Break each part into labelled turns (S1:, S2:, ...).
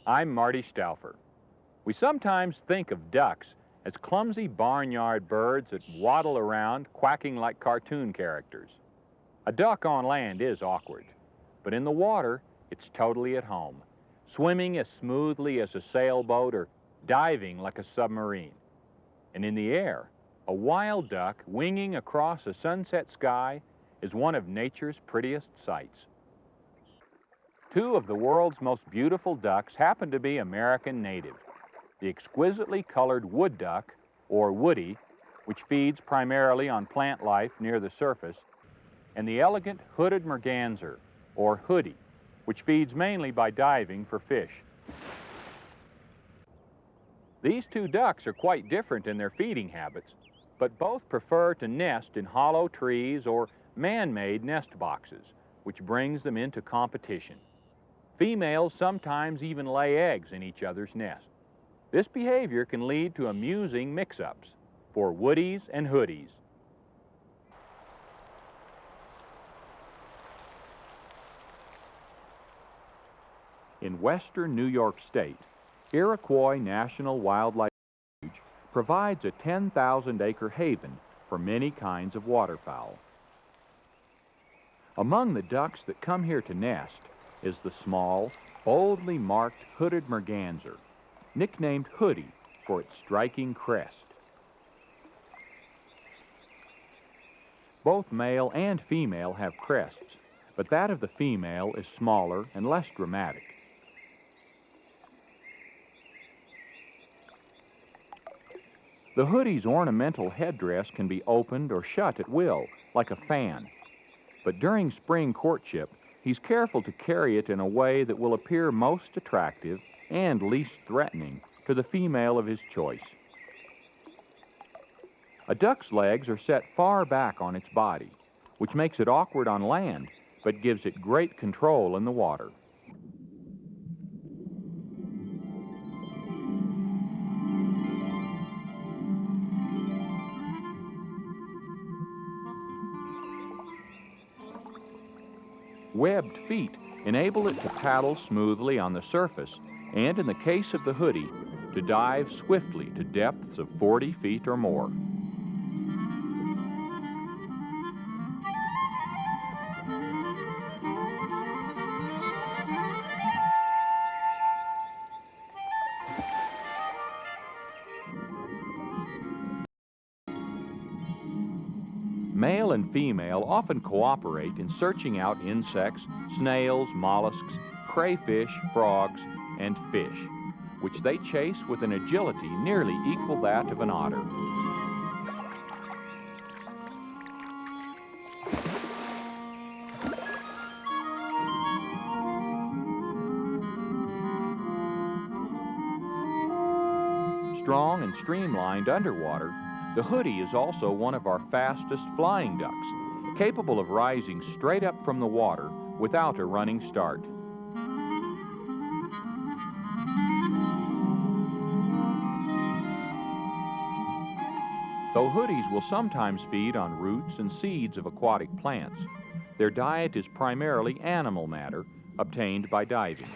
S1: I'm Marty Stauffer. We sometimes think of ducks as clumsy barnyard birds that waddle around quacking like cartoon characters. A duck on land is awkward, but in the water, it's totally at home, swimming as smoothly as a sailboat or diving like a submarine. And in the air, a wild duck winging across a sunset sky is one of nature's prettiest sights. Two of the world's most beautiful ducks happen to be American native. The exquisitely colored wood duck, or woody, which feeds primarily on plant life near the surface, and the elegant hooded merganser, or hoody, which feeds mainly by diving for fish. These two ducks are quite different in their feeding habits, but both prefer to nest in hollow trees or man-made nest boxes, which brings them into competition. Females sometimes even lay eggs in each other's nest. This behavior can lead to amusing mix-ups for woodies and hoodies. In western New York State, Iroquois National Wildlife Refuge provides a 10,000-acre haven for many kinds of waterfowl. Among the ducks that come here to nest is the small, boldly marked hooded merganser, nicknamed Hoody for its striking crest. Both male and female have crests, but that of the female is smaller and less dramatic. The hoodie's ornamental headdress can be opened or shut at will, like a fan, but during spring courtship, he's careful to carry it in a way that will appear most attractive and least threatening to the female of his choice. A duck's legs are set far back on its body, which makes it awkward on land, but gives it great control in the water. Webbed feet enable it to paddle smoothly on the surface, and in the case of the hoodie, to dive swiftly to depths of 40 feet or more. Male and female often cooperate in searching out insects, snails, mollusks, crayfish, frogs, and fish, which they chase with an agility nearly equal that of an otter. Strong and streamlined underwater, the hoodie is also one of our fastest flying ducks, capable of rising straight up from the water without a running start. Though hoodies will sometimes feed on roots and seeds of aquatic plants, their diet is primarily animal matter obtained by diving.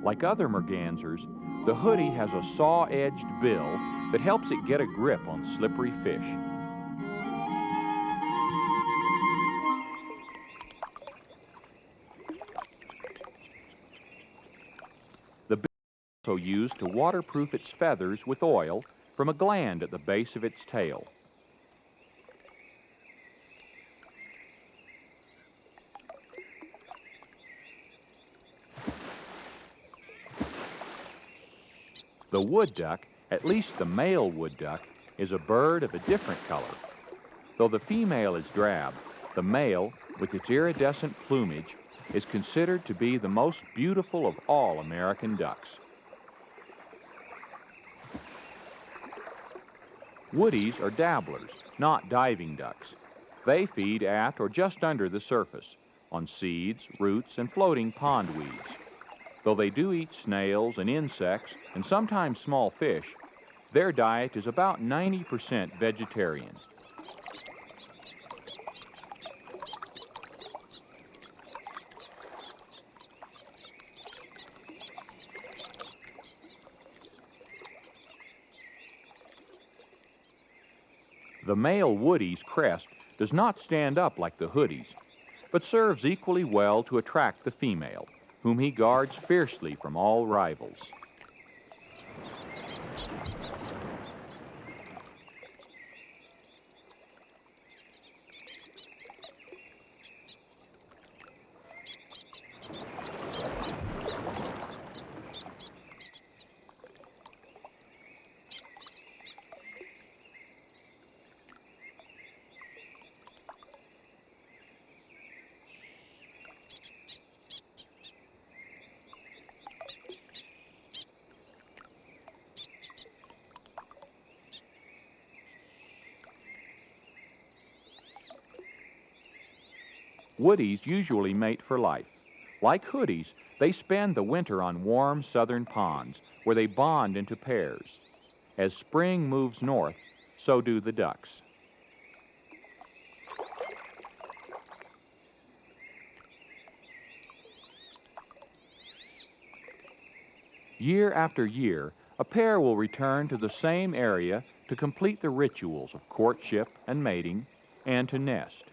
S1: Like other mergansers, the hoodie has a saw-edged bill that helps it get a grip on slippery fish. The bill is also used to waterproof its feathers with oil from a gland at the base of its tail. The wood duck, at least the male wood duck, is a bird of a different color. Though the female is drab, the male, with its iridescent plumage, is considered to be the most beautiful of all American ducks. Woodies are dabblers, not diving ducks. They feed at or just under the surface, on seeds, roots, and floating pond weeds. Though they do eat snails and insects and sometimes small fish, their diet is about 90% vegetarian. The male woodie's crest does not stand up like the hoodie's, but serves equally well to attract the female, whom he guards fiercely from all rivals. Woodies usually mate for life. Like hoodies, they spend the winter on warm southern ponds, where they bond into pairs. As spring moves north, so do the ducks. Year after year, a pair will return to the same area to complete the rituals of courtship and mating, and to nest.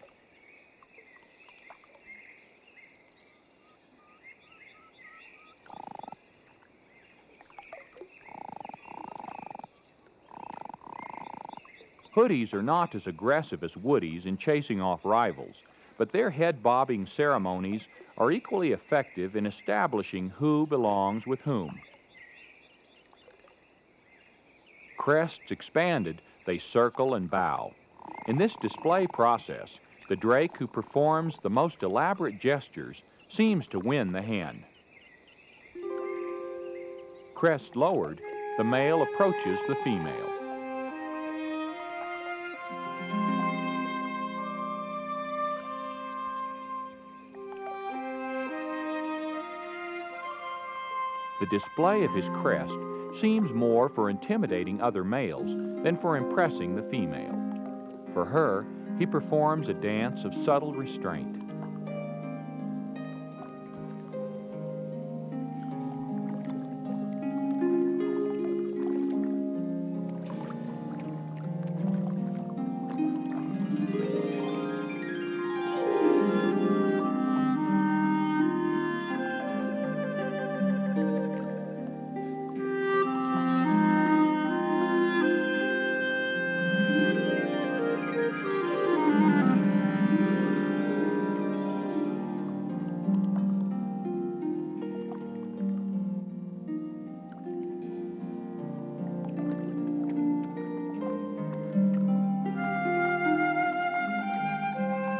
S1: Hoodies are not as aggressive as woodies in chasing off rivals, but their head-bobbing ceremonies are equally effective in establishing who belongs with whom. Crests expanded, they circle and bow. In this display process, the drake who performs the most elaborate gestures seems to win the hen. Crest lowered, the male approaches the female. The display of his crest seems more for intimidating other males than for impressing the female. For her, he performs a dance of subtle restraint.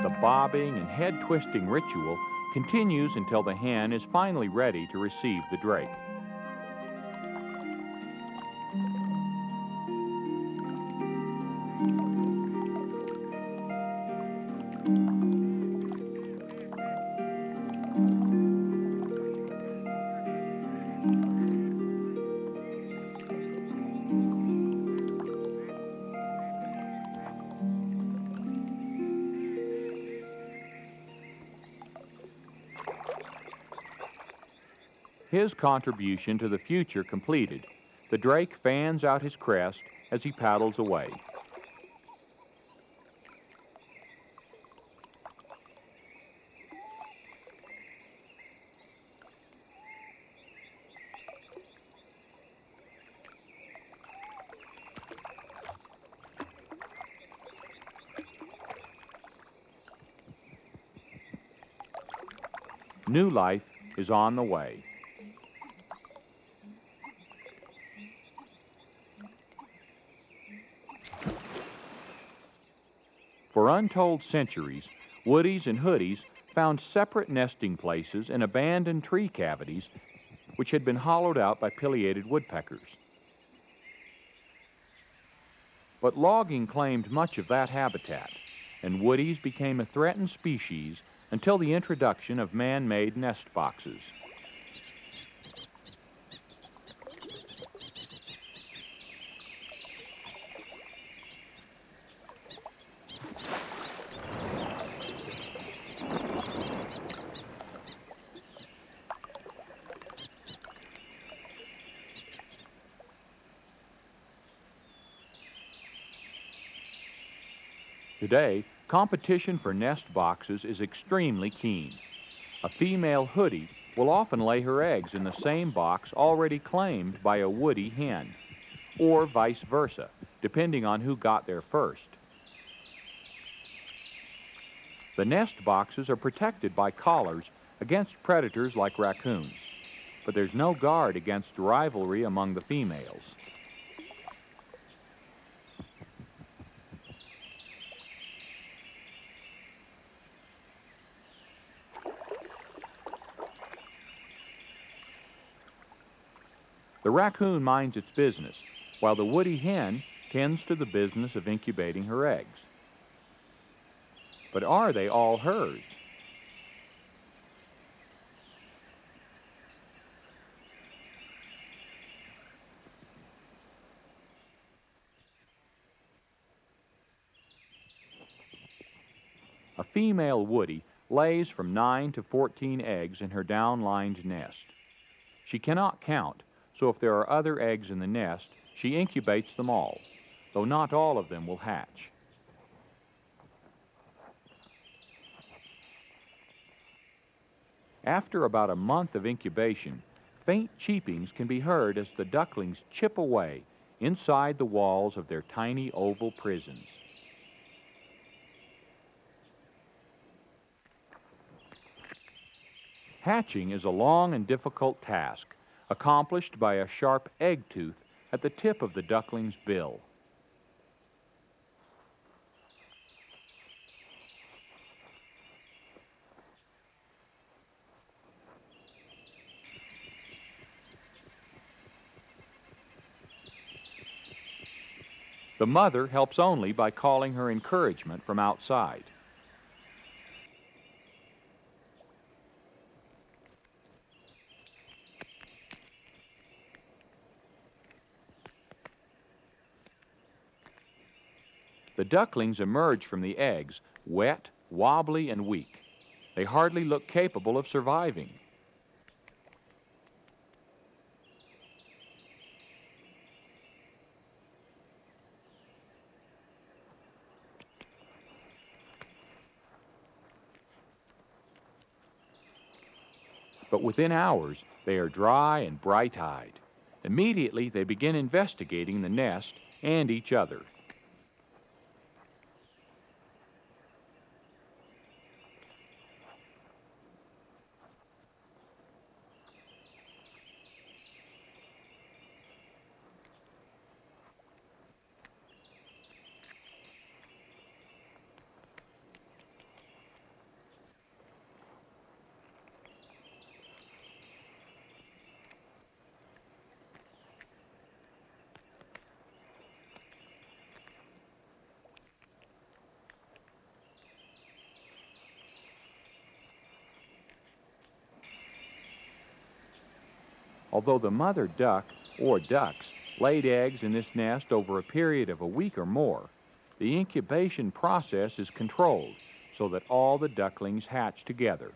S1: The bobbing and head-twisting ritual continues until the hen is finally ready to receive the drake. His contribution to the future completed, the drake fans out his crest as he paddles away. New life is on the way. For untold centuries, woodies and hoodies found separate nesting places in abandoned tree cavities which had been hollowed out by pileated woodpeckers. But logging claimed much of that habitat, and woodies became a threatened species until the introduction of man-made nest boxes. Today, competition for nest boxes is extremely keen. A female hoodie will often lay her eggs in the same box already claimed by a woody hen, or vice versa, depending on who got there first. The nest boxes are protected by collars against predators like raccoons, but there's no guard against rivalry among the females. The raccoon minds its business, while the woody hen tends to the business of incubating her eggs. But are they all hers? A female woody lays from 9 to 14 eggs in her down-lined nest. She cannot count, so if there are other eggs in the nest, she incubates them all, though not all of them will hatch. After about a month of incubation, faint cheepings can be heard as the ducklings chip away inside the walls of their tiny oval prisons. Hatching is a long and difficult task, accomplished by a sharp egg tooth at the tip of the duckling's bill. The mother helps only by calling her encouragement from outside. The ducklings emerge from the eggs wet, wobbly, and weak. They hardly look capable of surviving. But within hours, they are dry and bright-eyed. Immediately, they begin investigating the nest and each other. Although the mother duck, or ducks, laid eggs in this nest over a period of a week or more, the incubation process is controlled so that all the ducklings hatch together.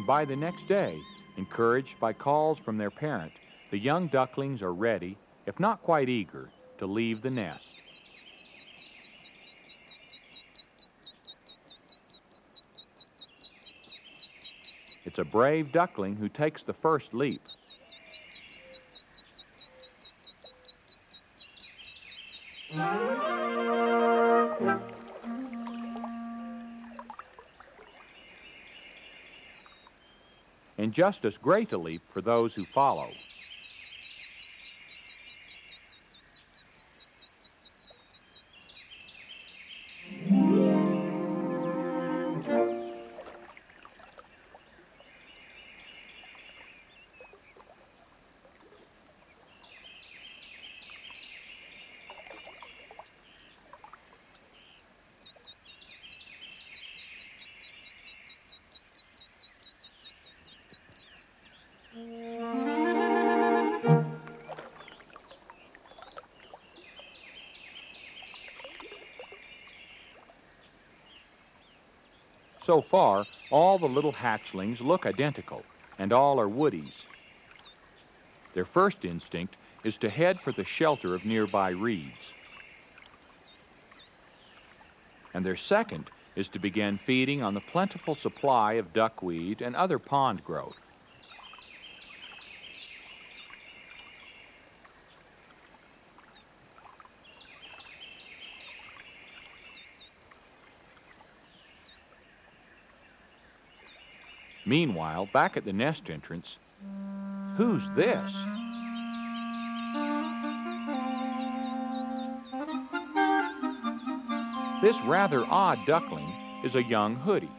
S1: and by the next day, encouraged by calls from their parent, the young ducklings are ready, if not quite eager, to leave the nest. It's a brave duckling who takes the first leap. And just as great a leap for those who follow. So far, all the little hatchlings look identical, and all are woodies. Their first instinct is to head for the shelter of nearby reeds. And their second is to begin feeding on the plentiful supply of duckweed and other pond growth. Meanwhile, back at the nest entrance, who's this? This rather odd duckling is a young hoody.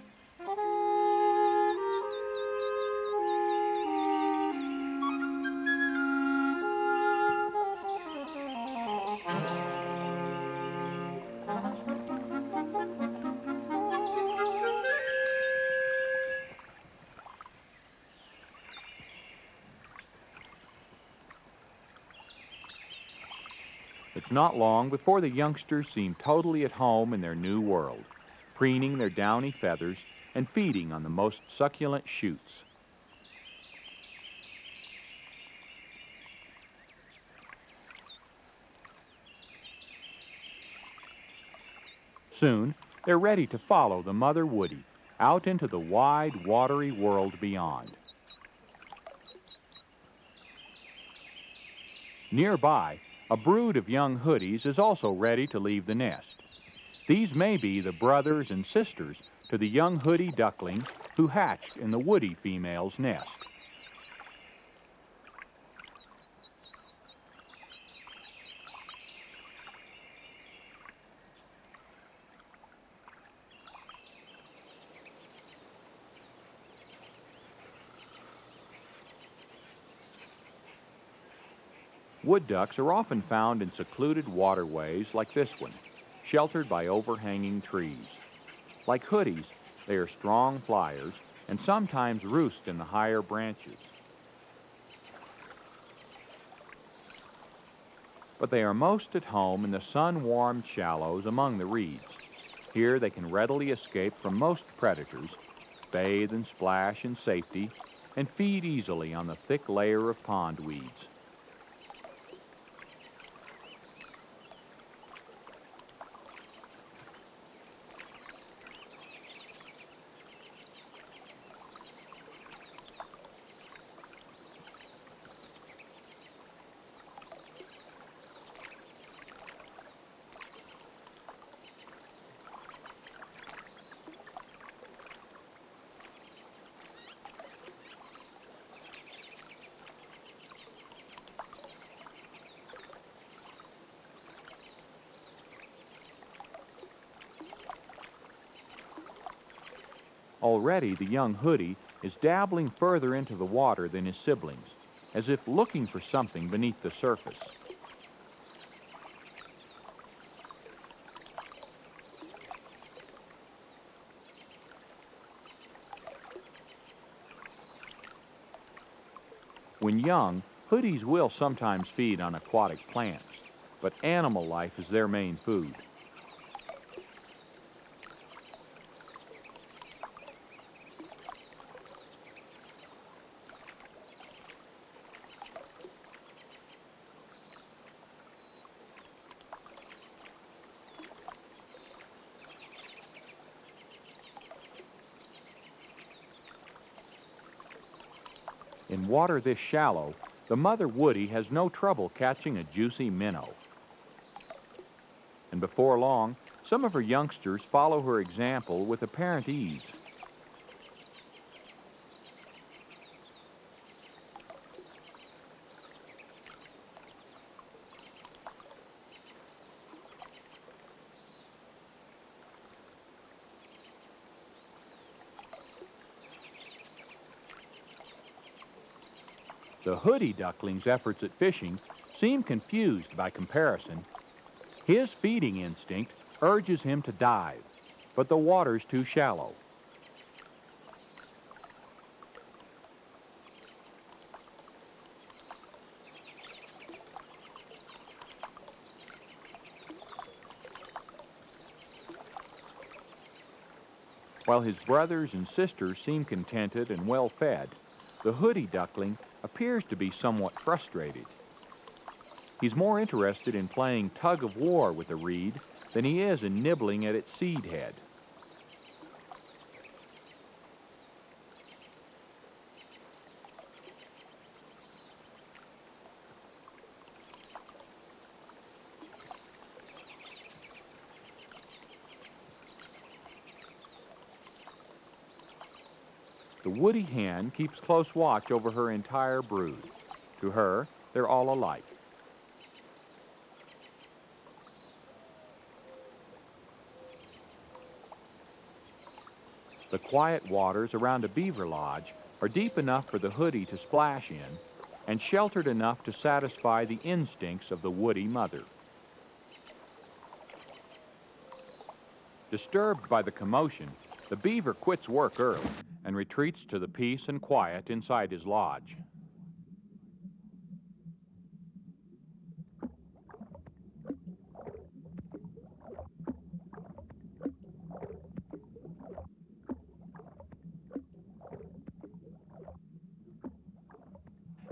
S1: It's not long before the youngsters seem totally at home in their new world, preening their downy feathers and feeding on the most succulent shoots. Soon, they're ready to follow the mother woody out into the wide, watery world beyond. Nearby, a brood of young hoodies is also ready to leave the nest. These may be the brothers and sisters to the young hoody ducklings who hatched in the woody female's nest. Wood ducks are often found in secluded waterways like this one, sheltered by overhanging trees. Like hoodies, they are strong flyers and sometimes roost in the higher branches. But they are most at home in the sun-warmed shallows among the reeds. Here they can readily escape from most predators, bathe and splash in safety, and feed easily on the thick layer of pond weeds. Already the young hoody is dabbling further into the water than his siblings, as if looking for something beneath the surface. When young, hoodies will sometimes feed on aquatic plants, but animal life is their main food. In water this shallow, the mother woody has no trouble catching a juicy minnow. And before long, some of her youngsters follow her example with apparent ease. The Hoody duckling's efforts at fishing seem confused by comparison. His feeding instinct urges him to dive, but the water's too shallow. While his brothers and sisters seem contented and well fed, the Hoody duckling appears to be somewhat frustrated. He's more interested in playing tug-of-war with the reed than he is in nibbling at its seed head. The woody hen keeps close watch over her entire brood. To her, they're all alike. The quiet waters around a beaver lodge are deep enough for the Hoody to splash in and sheltered enough to satisfy the instincts of the woody mother. Disturbed by the commotion, the beaver quits work early and retreats to the peace and quiet inside his lodge.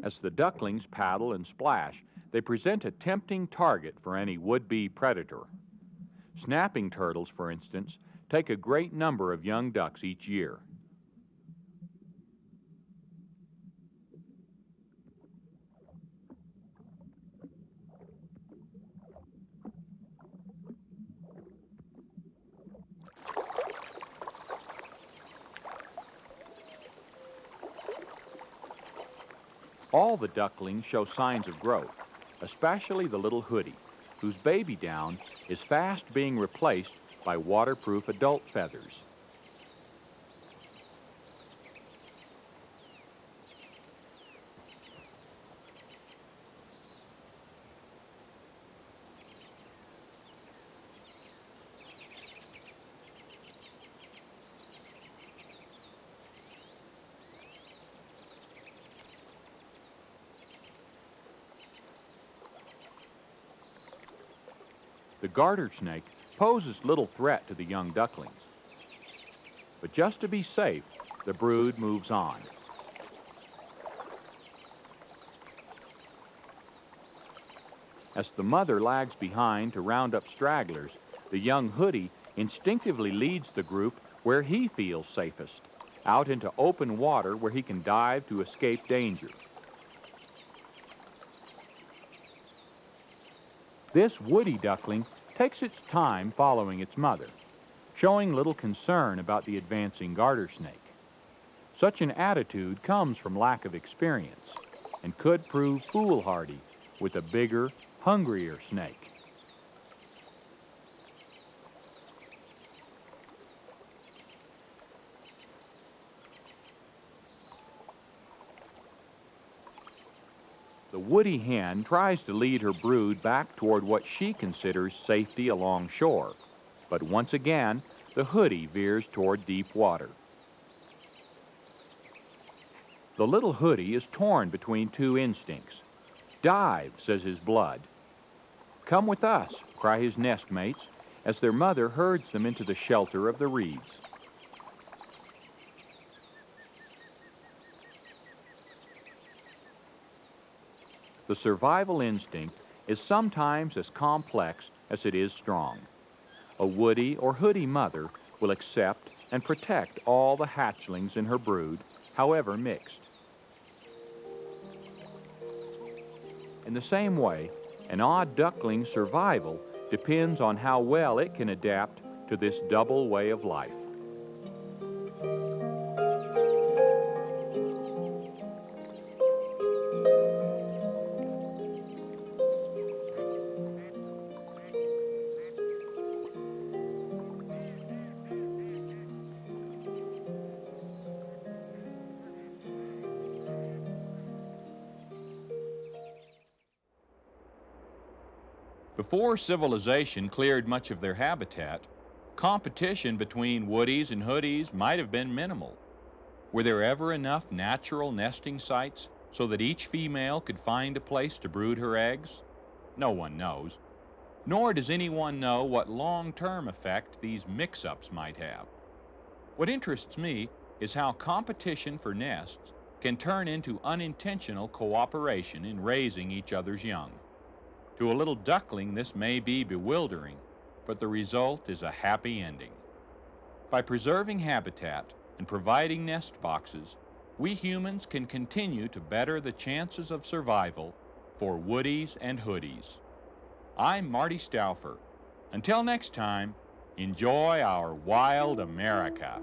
S1: As the ducklings paddle and splash, they present a tempting target for any would-be predator. Snapping turtles, for instance, take a great number of young ducks each year. All the ducklings show signs of growth, especially the little Hoody, whose baby down is fast being replaced by waterproof adult feathers. The garter snake poses little threat to the young ducklings. But just to be safe, the brood moves on. As the mother lags behind to round up stragglers, the young Hoody instinctively leads the group where he feels safest, out into open water where he can dive to escape danger. This woody duckling takes its time following its mother, showing little concern about the advancing garter snake. Such an attitude comes from lack of experience and could prove foolhardy with a bigger, hungrier snake. The woody hen tries to lead her brood back toward what she considers safety along shore, but once again, the Hoody veers toward deep water. The little Hoody is torn between two instincts. "Dive," says his blood. "Come with us," cry his nestmates as their mother herds them into the shelter of the reeds. The survival instinct is sometimes as complex as it is strong. A woody or Hoody mother will accept and protect all the hatchlings in her brood, however mixed. In the same way, an odd duckling's survival depends on how well it can adapt to this double way of life. Before civilization cleared much of their habitat, competition between woodies and hoodies might have been minimal. Were there ever enough natural nesting sites so that each female could find a place to brood her eggs? No one knows. Nor does anyone know what long-term effect these mix-ups might have. What interests me is how competition for nests can turn into unintentional cooperation in raising each other's young. To a little duckling, this may be bewildering, but the result is a happy ending. By preserving habitat and providing nest boxes, we humans can continue to better the chances of survival for woodies and hoodies. I'm Marty Stauffer. Until next time, enjoy our wild America.